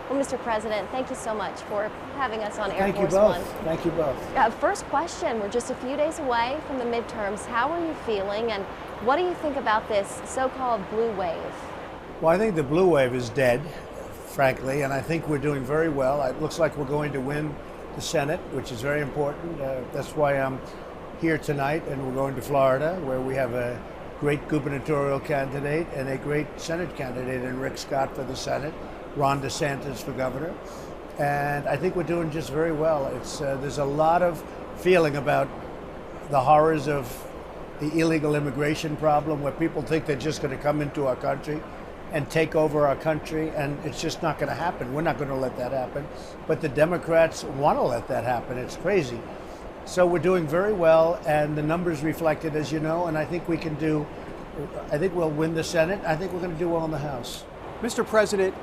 Well, Mr. President, thank you so much for having us on Air Thank you Force both. One. Thank you both. First question, we're just a few days away from the midterms. How are you feeling, and what do you think about this so-called blue wave? Well, I think the blue wave is dead, frankly, and I think we're doing very well. It looks like we're going to win the Senate, which is very important. That's why I'm here tonight, and we're going to Florida, where we have a great gubernatorial candidate and a great Senate candidate in Rick Scott for the Senate, Ron DeSantis for governor. And I think we're doing just very well. There's a lot of feeling about the horrors of the illegal immigration problem, where people think they're just going to come into our country and take over our country, and it's just not going to happen. We're not going to let that happen. But the Democrats want to let that happen. It's crazy. So we're doing very well, and the numbers reflect it, as you know, and I think we'll win the Senate. I think we're going to do well in the House. Mr. President,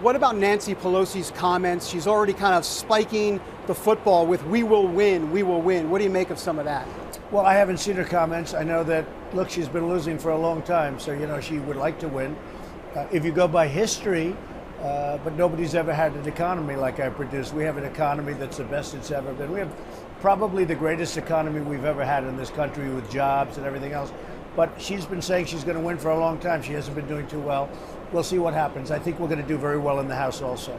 what about Nancy Pelosi's comments? She's already kind of spiking the football with "we will win, we will win." What do you make of some of that? Well, I haven't seen her comments. I know that, look, she's been losing for a long time, so, she would like to win. If you go by history, but nobody's ever had an economy like I produce. We have an economy that's the best it's ever been. We have probably the greatest economy we've ever had in this country, with jobs and everything else. But she's been saying she's going to win for a long time. She hasn't been doing too well. We'll see what happens. I think we're going to do very well in the House also.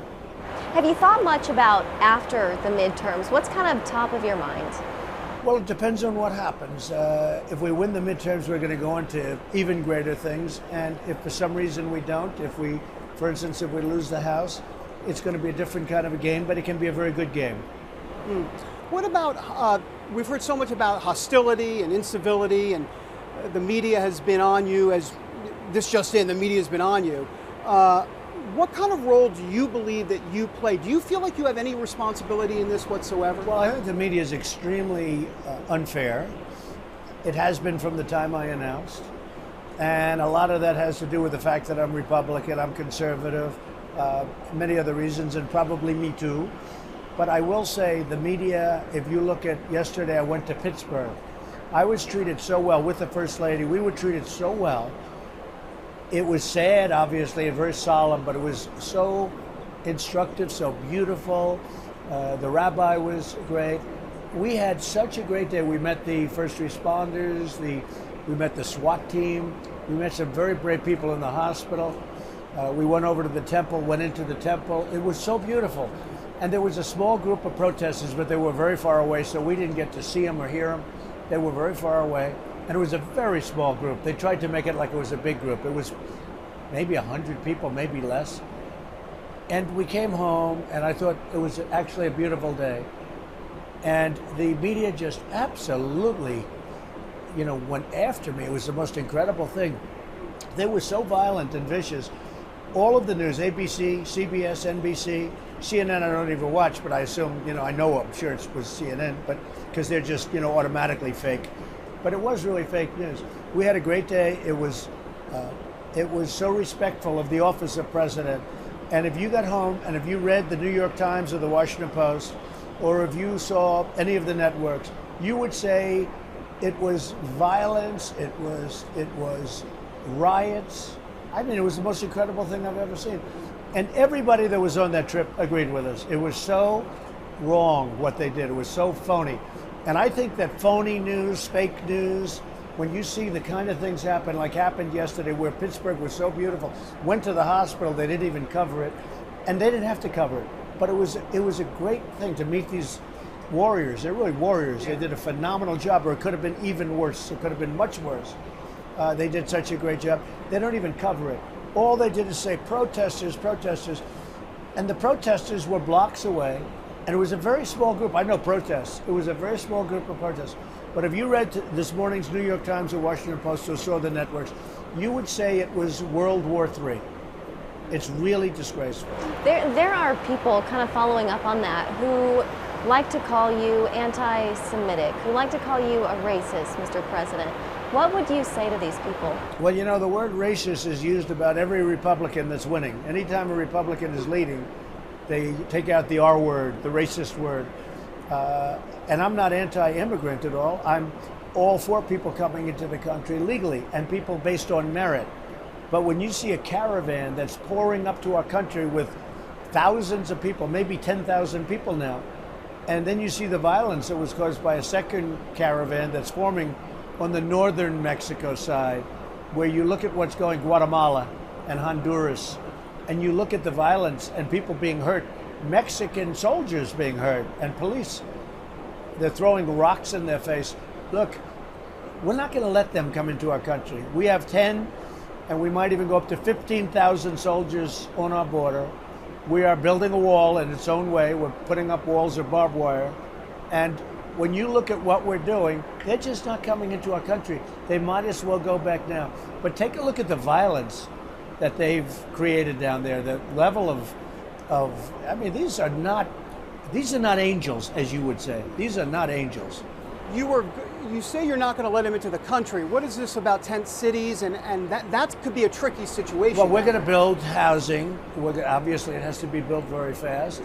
Have you thought much about after the midterms? What's kind of top of your mind? Well, it depends on what happens. If we win the midterms, we're going to go into even greater things. And if for some reason we don't, for instance, if we lose the House, it's going to be a different kind of a game, but it can be a very good game. What about, we've heard so much about hostility and incivility, and the media has been on you, as this just in, the media has been on you. What kind of role do you believe that you play? Do you feel like you have any responsibility in this whatsoever? Well, I think the media is extremely unfair. It has been from the time I announced. And a lot of that has to do with the fact that I'm Republican, I'm conservative, many other reasons, and probably me too. But I will say the media, if you look at yesterday, I went to Pittsburgh. I was treated so well with the First Lady. We were treated so well. It was sad, obviously, and very solemn, but it was so instructive, so beautiful. The rabbi was great. We had such a great day. We met the first responders, we met the SWAT team, we met some very brave people in the hospital. We went over to the temple, went into the temple. It was so beautiful. And there was a small group of protesters, but they were very far away, so we didn't get to see them or hear them. They were very far away. And it was a very small group. They tried to make it like it was a big group. It was maybe 100 people, maybe less. And we came home, and I thought it was actually a beautiful day. And the media just absolutely, went after me. It was the most incredible thing. They were so violent and vicious. All of the news, ABC, CBS, NBC, CNN, I don't even watch, but I assume, I'm sure it was CNN, but because they're just, automatically fake. But it was really fake news. We had a great day. It was so respectful of the office of president. And if you got home and if you read the New York Times or the Washington Post, or if you saw any of the networks, you would say it was violence, it was riots. I mean, it was the most incredible thing I've ever seen. And everybody that was on that trip agreed with us. It was so wrong what they did. It was so phony. And I think that phony news, fake news, when you see the kind of things happen, like happened yesterday, where Pittsburgh was so beautiful, went to the hospital, they didn't even cover it, and they didn't have to cover it. But it was a great thing to meet these warriors. They're really warriors. They did a phenomenal job, or it could have been even worse. It could have been much worse. They did such a great job. They don't even cover it. All they did is say, protesters, protesters. And the protesters were blocks away. And it was a very small group. I know protests. It was a very small group of protests. But if you read this morning's New York Times or Washington Post or saw the networks, you would say it was World War III. It's really disgraceful. There are people kind of following up on that who like to call you anti-Semitic, who like to call you a racist, Mr. President. What would you say to these people? Well, the word racist is used about every Republican that's winning. Anytime a Republican is leading, they take out the R word, the racist word. And I'm not anti-immigrant at all. I'm all for people coming into the country legally and people based on merit. But when you see a caravan that's pouring up to our country with thousands of people, maybe 10,000 people now. And then you see the violence that was caused by a second caravan that's forming on the northern Mexico side, where you look at what's going Guatemala and Honduras, and you look at the violence and people being hurt, Mexican soldiers being hurt, and police. They're throwing rocks in their face. Look, we're not going to let them come into our country. We have 10, and we might even go up to 15,000 soldiers on our border. We are building a wall in its own way. We're putting up walls of barbed wire. And when you look at what we're doing, they're just not coming into our country. They might as well go back now. But take a look at the violence that they've created down there, the level of I mean, these are not angels, as you would say. These are not angels. You say you're not going to let them into the country. What is this about tent cities? And that could be a tricky situation. Well, we're going to build housing. Obviously, it has to be built very fast.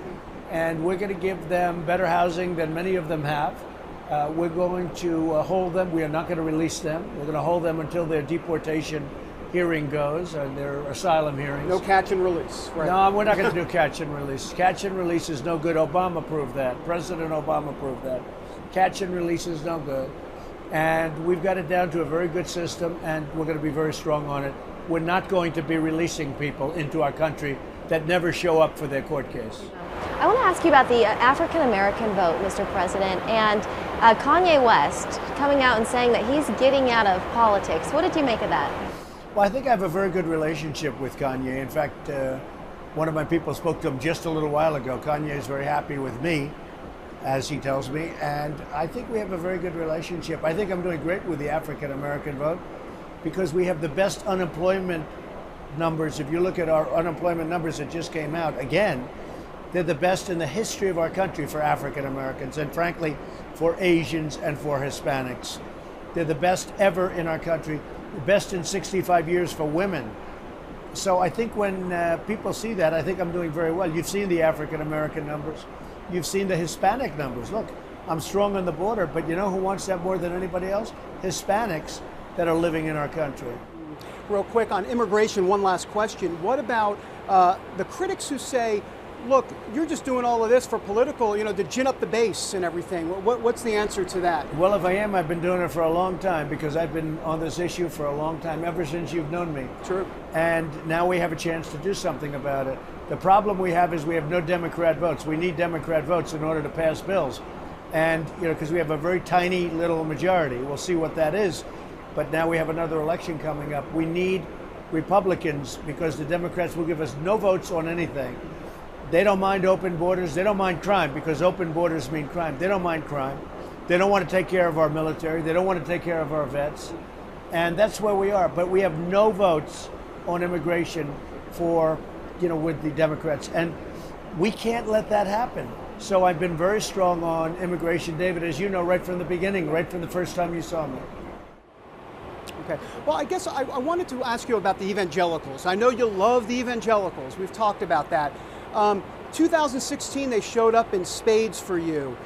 And we're going to give them better housing than many of them have. We're going to hold them. We are not going to release them. We're going to hold them until their deportation hearing goes, and their asylum hearings. No catch and release. Right. No, we're not going to do catch and release. Catch and release is no good. Obama proved that. President Obama proved that. Catch and release is no good. And we've got it down to a very good system, and we're going to be very strong on it. We're not going to be releasing people into our country that never show up for their court case. I want to ask you about the African American vote, Mr. President, and Kanye West coming out and saying that he's getting out of politics. What did you make of that? Well, I think I have a very good relationship with Kanye. In fact, one of my people spoke to him just a little while ago. Kanye is very happy with me, as he tells me, and I think we have a very good relationship. I think I'm doing great with the African American vote because we have the best unemployment numbers. If you look at our unemployment numbers that just came out, again, they're the best in the history of our country for African Americans, and frankly, for Asians and for Hispanics. They're the best ever in our country, the best in 65 years for women. So I think when people see that, I think I'm doing very well. You've seen the African American numbers. You've seen the Hispanic numbers. Look, I'm strong on the border, but you know who wants that more than anybody else? Hispanics that are living in our country. Real quick on immigration, one last question. What about the critics who say, look, you're just doing all of this for political, to gin up the base and everything? What's the answer to that? Well, if I am, I've been doing it for a long time because I've been on this issue for a long time, ever since you've known me. True. And now we have a chance to do something about it. The problem we have is we have no Democrat votes. We need Democrat votes in order to pass bills. And, because we have a very tiny little majority. We'll see what that is. But now we have another election coming up. We need Republicans because the Democrats will give us no votes on anything. They don't mind open borders. They don't mind crime because open borders mean crime. They don't mind crime. They don't want to take care of our military. They don't want to take care of our vets. And that's where we are. But we have no votes on immigration for, with the Democrats. And we can't let that happen. So I've been very strong on immigration, David, as you know, right from the beginning, right from the first time you saw me. Okay. Well, I guess I wanted to ask you about the evangelicals. I know you love the evangelicals. We've talked about that. 2016, they showed up in spades for you.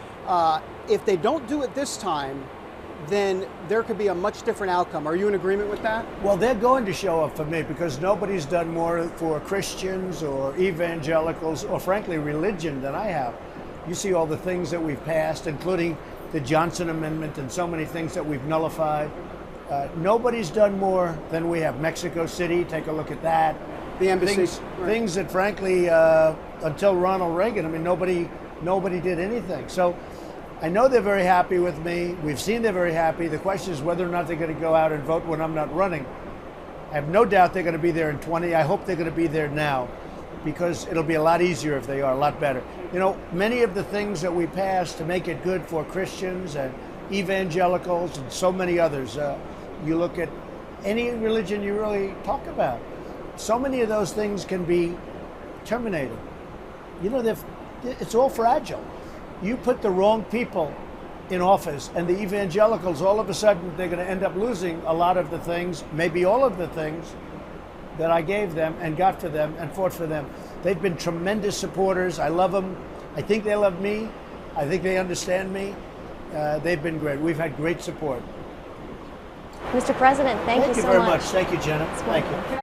If they don't do it this time, then there could be a much different outcome. Are you in agreement with that? Well, they're going to show up for me because nobody's done more for Christians or evangelicals or, frankly, religion than I have. You see all the things that we've passed, including the Johnson Amendment and so many things that we've nullified. Nobody's done more than we have. Mexico City, take a look at that. The embassy. Things that, frankly, until Ronald Reagan, nobody did anything. So I know they're very happy with me. We've seen they're very happy. The question is whether or not they're going to go out and vote when I'm not running. I have no doubt they're going to be there in 20. I hope they're going to be there now because it'll be a lot easier if they are, a lot better. Many of the things that we passed to make it good for Christians and evangelicals and so many others, you look at any religion you really talk about, so many of those things can be terminated. It's all fragile. You put the wrong people in office and the evangelicals, all of a sudden they're going to end up losing a lot of the things, maybe all of the things that I gave them and got for them and fought for them. They've been tremendous supporters. I love them. I think they love me. I think they understand me. They've been great. We've had great support. Mr. President, thank you so much. Thank you very much. Thank you, Jenna. Thank you.